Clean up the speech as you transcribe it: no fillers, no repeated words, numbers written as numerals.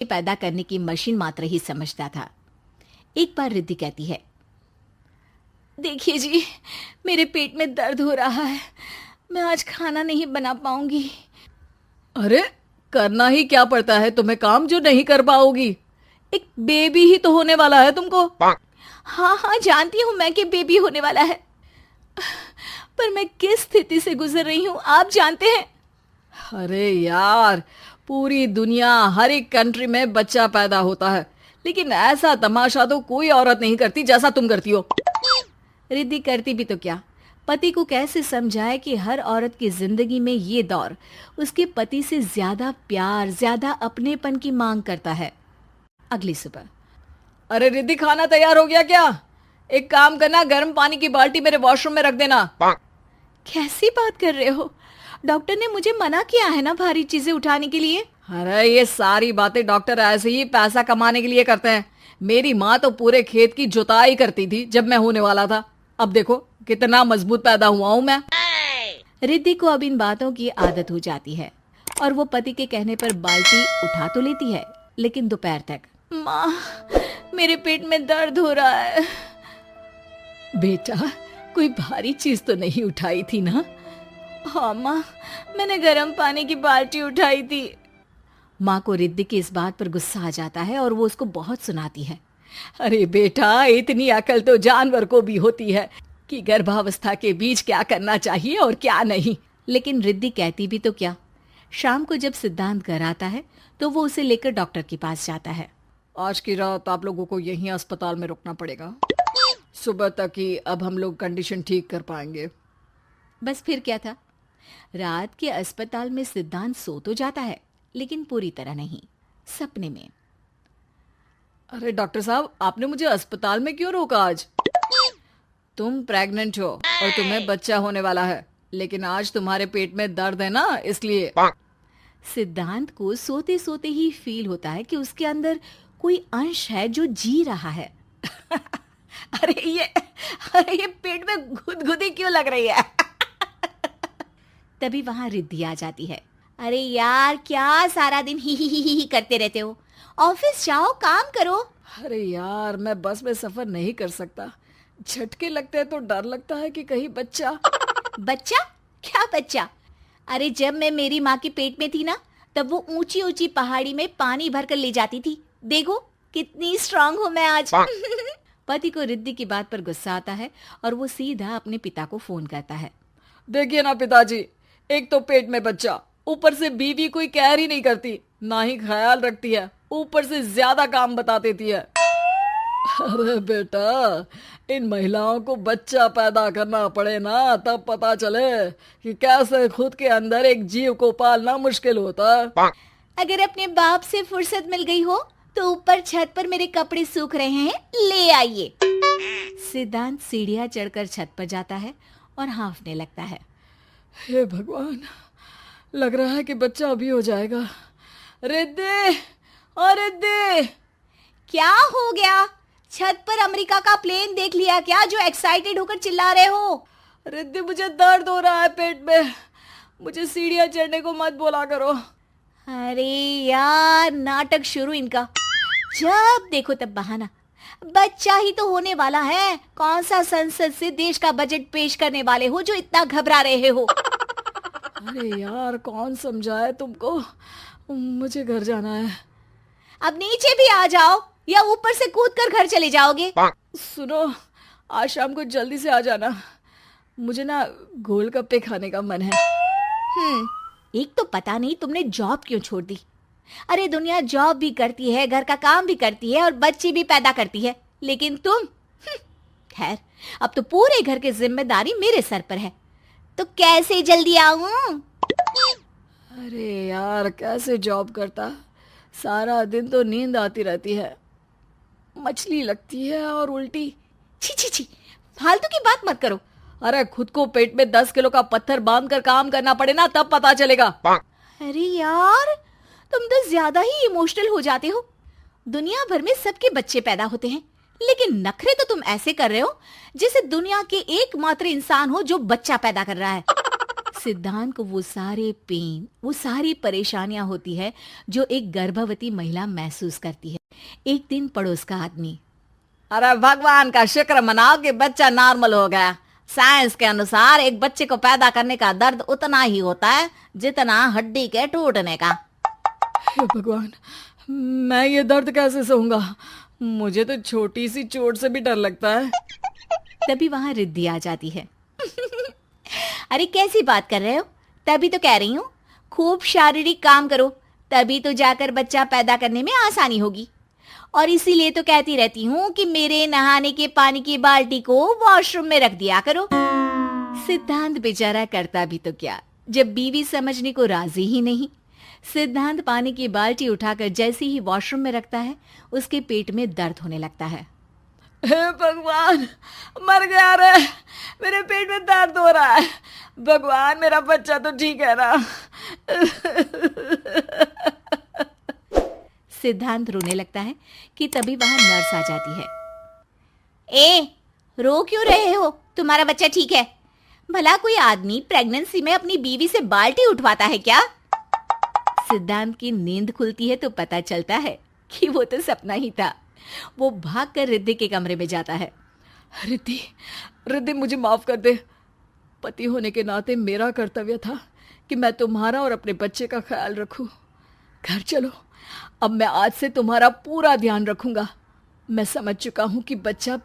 पैदा करने की मशीन मात्र ही समझता था। एक बार रिद्धि कहती है, देखिए जी, मेरे पेट में दर्द हो रहा है, मैं आज खाना नहीं बना पाऊंगी। अरे करना ही क्या पड़ता है तुम्हें काम जो नहीं कर पाओगी? एक बेबी ही तो होने वाला है तुमको। हाँ हाँ, जानती हूँ मैं कि बेबी होने वाला है, पर मैं किस स्थिति से गुजर रही हूँ आप जानते हैं। अरे यार, पूरी दुनिया हर एक कंट्री में बच्चा पैदा होता है, लेकिन ऐसा तमाशा तो कोई औरत नहीं करती जैसा तुम करती हो। रिद्धि करती भी तो क्या, पति को कैसे समझाए कि हर औरत की जिंदगी में ये दौर उसके पति से ज्यादा प्यार, ज्यादा अपनेपन की मांग करता है। अगली सुबह, अरे रिद्धि, खाना तैयार हो गया क्या? एक काम करना, गर्म पानी की बाल्टी मेरे वॉशरूम में रख देना। कैसी बात कर रहे हो? डॉक्टर ने मुझे मना किया है ना भारी चीजें उठाने के लिए। अरे ये सारी बातें डॉक्टर ऐसे ही पैसा कमाने के लिए करते हैं। मेरी माँ तो पूरे खेत की जुताई करती थी जब मैं होने वाला था। अब देखो कितना मजबूत पैदा हुआ हूँ मैं। रिद्धि को अब इन बातों की आदत हो जाती है और वो पति के कहने पर बाल्टी उठा तो लेती है, लेकिन दोपहर तक, माँ मेरे पेट में दर्द हो रहा है। बेटा, कोई भारी चीज तो नहीं उठाई थी ना? हाँ माँ, मैंने गर्म पानी की बाल्टी उठाई थी। माँ को रिद्धि की इस बात पर गुस्सा आ जाता है और वो उसको बहुत सुनाती है। अरे बेटा, इतनी अकल तो जानवर को भी होती है कि गर्भावस्था के बीच क्या करना चाहिए और क्या नहीं। लेकिन रिद्धि कहती भी तो क्या। शाम को जब सिद्धांत घर आता है तो वो उसे लेकर डॉक्टर के पास जाता है। आज की रात आप लोगों को यहीं अस्पताल में रुकना पड़ेगा, सुबह तक ही अब हम लोग कंडीशन ठीक कर पाएंगे। बस फिर क्या था, रात के अस्पताल में सिद्धांत सो तो जाता है, लेकिन पूरी तरह नहीं, सपने में। अरे डॉक्टर साहब, आपने मुझे अस्पताल में क्यों रोका आज? तुम प्रेग्नेंट हो और तुम्हें बच्चा होने वाला है, लेकिन आज तुम्हारे पेट में दर्द है ना, इसलिए। सिद्धांत को सोते सोते ही फील होता है कि उसके अंदर कोई अंश है जो जी रहा है। अरे ये पेट में गुदगुदी क्यों लग रही है? तभी वहां रिद्धि आ जाती है। अरे यार, क्या सारा दिन ही करते रहते हो, ऑफिस जाओ, काम करो। अरे यार, मैं बस में सफर नहीं कर सकता, झटके लगते हैं तो डर लगता है कि कहीं बच्चा। बच्चा? क्या बच्चा? अरे जब मैं मेरी माँ के पेट में थी ना, तब वो ऊंची ऊंची पहाड़ी में पानी भरकर ले जाती थी। देखो कितनी स्ट्रांग हूँ मैं आज। पति को रिद्धि की बात पर गुस्सा आता है और वो सीधा अपने पिता को फोन करता है। देखिए ना पिताजी, एक तो पेट में बच्चा, ऊपर से बीवी कोई केयर ही नहीं करती, ना ही ख्याल रखती है, ऊपर से ज्यादा काम बता देती है। अरे बेटा, इन महिलाओं को बच्चा पैदा करना पड़े ना, तब पता चले कि कैसे खुद के अंदर एक जीव को पालना मुश्किल होता है। अगर अपने बाप से फुर्सत मिल गई हो तो ऊपर छत पर मेरे कपड़े सूख रहे हैं, ले आइए। सिद्धांत सीढ़ियां चढ़कर छत पर जाता है और हाँफने लगता है। हे भगवान, लग रहा है कि बच्चा अभी हो जाएगा। रिद्धि, ओ रिद्धि! क्या हो गया? छत पर अमेरिका का प्लेन देख लिया क्या, जो एक्साइटेड होकर चिल्ला रहे हो? रिद्धि, मुझे दर्द हो रहा है पेट में, मुझे सीढ़ियां चढ़ने को मत बोला करो। अरे यार, नाटक शुरू इनका, जब देखो तब बहाना। बच्चा ही तो होने वाला है, कौन सा संसद से देश का बजट पेश करने वाले हो जो इतना घबरा रहे हो? अरे यार, कौन समझाए तुमको, मुझे घर जाना है। अब नीचे भी आ जाओ या ऊपर से कूदकर घर चले जाओगे? सुनो, आज शाम को जल्दी से आ जाना, मुझे ना गोलगप्पे खाने का मन है। एक तो पता नहीं तुमने जॉब क्यों छोड़ दी। अरे दुनिया जॉब भी करती है, घर का काम भी करती है और बच्चे भी पैदा करती है, लेकिन तुम, खैर, अब तो पूरे घर की जिम्मेदारी मेरे सर पर है, तो कैसे जल्दी आऊं? अरे यार, कैसे जॉब करता, सारा दिन तो नींद आती रहती है, मछली लगती है और उल्टी। छी छी छी, फालतू की बात मत करो। अरे खुद को पेट में 10 किलो का पत्थर बांध कर काम करना पड़े ना, तब पता चलेगा। अरे यार, तुम तो ज्यादा ही इमोशनल हो जाते हो। दुनिया भर में सबके बच्चे पैदा होते हैं, लेकिन नखरे तो तुम ऐसे कर रहे हो जैसे दुनिया के एकमात्र इंसान हो जो बच्चा पैदा कर रहा है। सिद्धांत को वो सारे पेन, वो सारी परेशानियां होती है जो एक गर्भवती महिला महसूस करती है। एक दिन पड़ोस का आदमी, अरे भगवान का शुक्र मनाओ कि बच्चा नॉर्मल हो गया। साइंस के अनुसार एक बच्चे को पैदा करने का दर्द उतना ही होता है जितना हड्डी के टूटने का। हे भगवान, मैं ये दर्द कैसे सहूंगा? मुझे तो छोटी सी चोट से भी डर लगता है। तभी वहां रिद्धि आ जाती है। अरे कैसी बात कर रहे हो? तभी तो कह रही हूँ, खूब शारीरिक काम करो, तभी तो जाकर बच्चा पैदा करने में आसानी होगी। और इसीलिए तो कहती रहती हूँ कि मेरे नहाने के पानी की बाल्टी को वॉशरूम में रख दिया करो। सिद्धांत बेचारा करता भी तो क्या, जब बीवी समझने को राजी ही नहीं। सिद्धांत पानी की बाल्टी उठाकर जैसे ही वॉशरूम में रखता है, उसके पेट में दर्द होने लगता है। हे भगवान, मर गया रे, मेरे पेट में दर्द हो रहा है। भगवान, मेरा बच्चा तो ठीक है ना? सिद्धांत रोने लगता है कि तभी वहां नर्स आ जाती है। ए, रो क्यों रहे हो? तुम्हारा बच्चा ठीक है। भला कोई आदमी प्रेगनेंसी में अपनी बीवी से बाल्टी उठवाता है क्या? सिद्धांत की नींद खुलती है तो पता चलता है कि वो तो सपना ही था। वो भागकर रिद्धि के कमरे में जाता है। रिद्धि, रिद्धि, मुझे माफ कर दे। पति होने के नाते मेरा कर्तव्य था कि मैं तुम्हारा और अपने बच्चे का ख्याल रखूं। घर चलो, अब मैं आज से तुम्हारा पूरा ध्यान रखूंगा। मैं समझ चुका हूं कि बच्चा